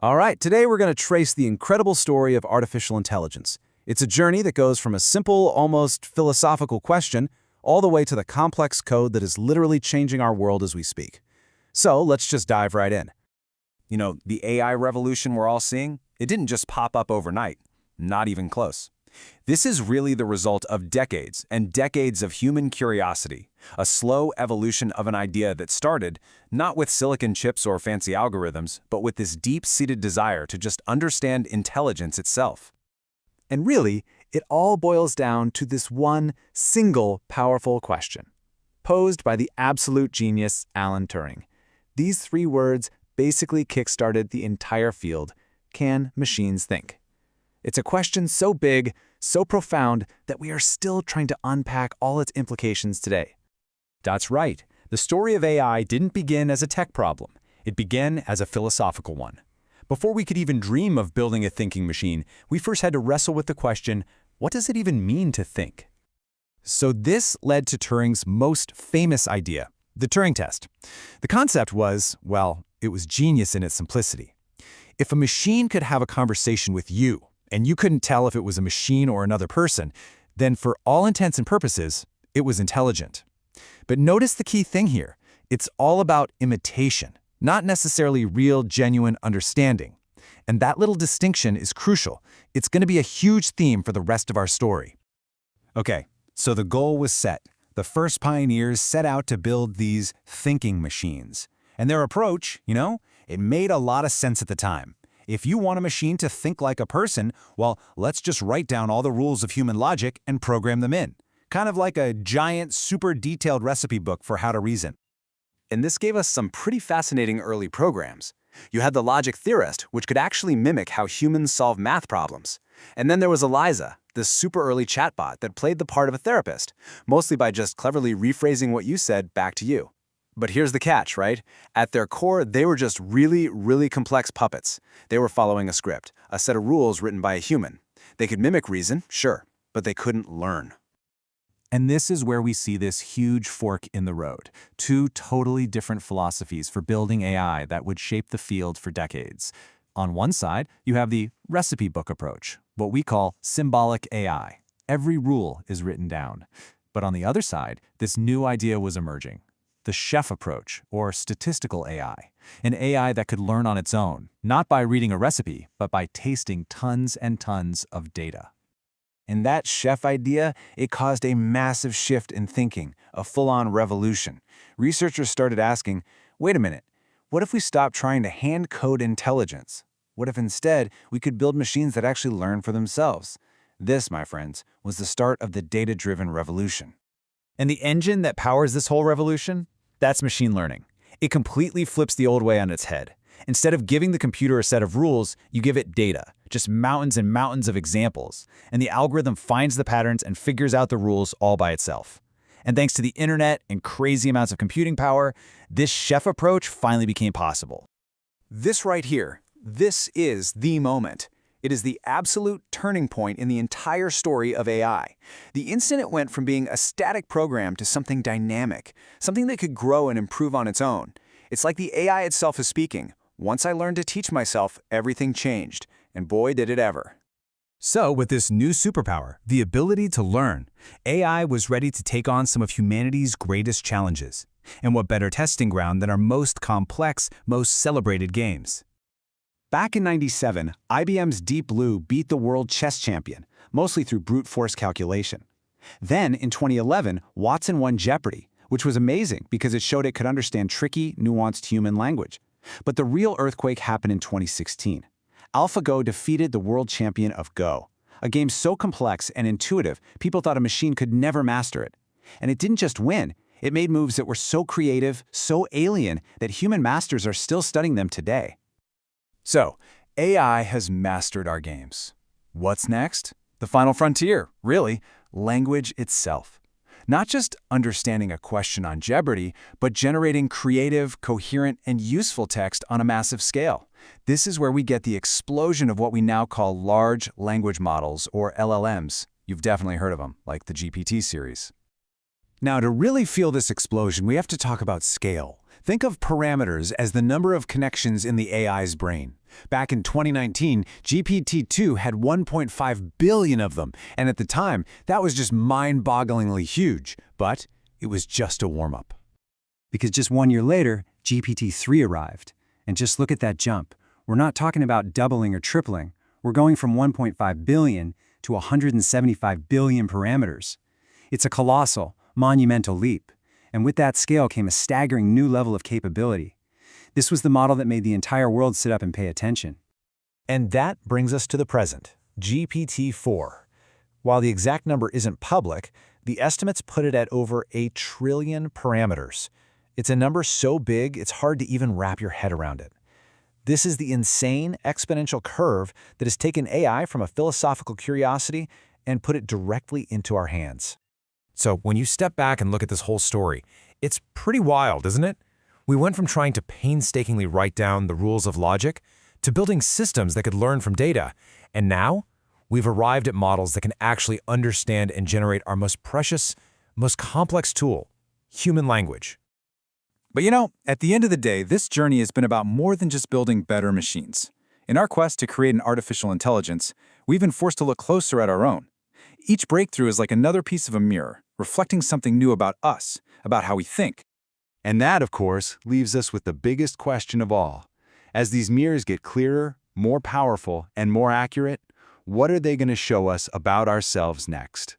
All right, today we're going to trace the incredible story of artificial intelligence. It's a journey that goes from a simple, almost philosophical question all the way to the complex code that is literally changing our world as we speak. So let's just dive right in. The AI revolution we're all seeing, it didn't just pop up overnight. Not even close. This is really the result of decades and decades of human curiosity, a slow evolution of an idea that started not with silicon chips or fancy algorithms, but with this deep-seated desire to just understand intelligence itself. And really, it all boils down to this one single powerful question, posed by the absolute genius Alan Turing. These three words basically kickstarted the entire field. Can machines think? It's a question so big, so profound, that we are still trying to unpack all its implications today. That's right. The story of AI didn't begin as a tech problem. It began as a philosophical one. Before we could even dream of building a thinking machine, we first had to wrestle with the question, what does it even mean to think? So this led to Turing's most famous idea, the Turing test. The concept was, well, it was genius in its simplicity. If a machine could have a conversation with you, and you couldn't tell if it was a machine or another person, then for all intents and purposes, it was intelligent. But notice the key thing here. It's all about imitation, not necessarily real, genuine understanding. And that little distinction is crucial. It's going to be a huge theme for the rest of our story. Okay, so the goal was set. The first pioneers set out to build these thinking machines. And their approach, it made a lot of sense at the time. If you want a machine to think like a person, well, let's just write down all the rules of human logic and program them in. Kind of like a giant, super detailed recipe book for how to reason. And this gave us some pretty fascinating early programs. You had the logic theorist, which could actually mimic how humans solve math problems. And then there was Eliza, this super early chatbot that played the part of a therapist, mostly by just cleverly rephrasing what you said back to you. But here's the catch, right? At their core, they were just really, really complex puppets. They were following a script, a set of rules written by a human. They could mimic reason, sure, but they couldn't learn. And this is where we see this huge fork in the road. Two totally different philosophies for building AI that would shape the field for decades. On one side, you have the recipe book approach, what we call symbolic AI. Every rule is written down. But on the other side, this new idea was emerging. The chef approach, or statistical AI, an AI that could learn on its own, not by reading a recipe, but by tasting tons and tons of data. And that chef idea, it caused a massive shift in thinking, a full-on revolution. Researchers started asking, wait a minute, what if we stopped trying to hand-code intelligence? What if instead we could build machines that actually learn for themselves? This, my friends, was the start of the data-driven revolution. And the engine that powers this whole revolution? That's machine learning. It completely flips the old way on its head. Instead of giving the computer a set of rules, you give it data, just mountains and mountains of examples, and the algorithm finds the patterns and figures out the rules all by itself. And thanks to the internet and crazy amounts of computing power, this chef approach finally became possible. This right here, this is the moment. It is the absolute turning point in the entire story of AI. The instant it went from being a static program to something dynamic, something that could grow and improve on its own. It's like the AI itself is speaking. Once I learned to teach myself, everything changed. And boy, did it ever. So, with this new superpower, the ability to learn, AI was ready to take on some of humanity's greatest challenges. And what better testing ground than our most complex, most celebrated games? Back in '97, IBM's Deep Blue beat the world chess champion, mostly through brute force calculation. Then, in 2011, Watson won Jeopardy, which was amazing because it showed it could understand tricky, nuanced human language. But the real earthquake happened in 2016. AlphaGo defeated the world champion of Go, a game so complex and intuitive, people thought a machine could never master it. And it didn't just win, it made moves that were so creative, so alien, that human masters are still studying them today. So, AI has mastered our games. What's next? The final frontier, really, language itself. Not just understanding a question on Jeopardy, but generating creative, coherent, and useful text on a massive scale. This is where we get the explosion of what we now call large language models, or LLMs. You've definitely heard of them, like the GPT series. Now, to really feel this explosion, we have to talk about scale. Think of parameters as the number of connections in the AI's brain. Back in 2019, GPT-2 had 1.5 billion of them, and at the time, that was just mind-bogglingly huge. But it was just a warm-up. Because just 1 year later, GPT-3 arrived. And just look at that jump. We're not talking about doubling or tripling. We're going from 1.5 billion to 175 billion parameters. It's a colossal, monumental leap. And with that scale came a staggering new level of capability. This was the model that made the entire world sit up and pay attention. And that brings us to the present, GPT-4. While the exact number isn't public, the estimates put it at over 1 trillion parameters. It's a number so big it's hard to even wrap your head around it. This is the insane exponential curve that has taken AI from a philosophical curiosity and put it directly into our hands. So when you step back and look at this whole story, it's pretty wild, isn't it? We went from trying to painstakingly write down the rules of logic to building systems that could learn from data. And now, we've arrived at models that can actually understand and generate our most precious, most complex tool, human language. But you know, at the end of the day, this journey has been about more than just building better machines. In our quest to create an artificial intelligence, we've been forced to look closer at our own. Each breakthrough is like another piece of a mirror, reflecting something new about us, about how we think. And that, of course, leaves us with the biggest question of all. As these mirrors get clearer, more powerful, and more accurate, what are they going to show us about ourselves next?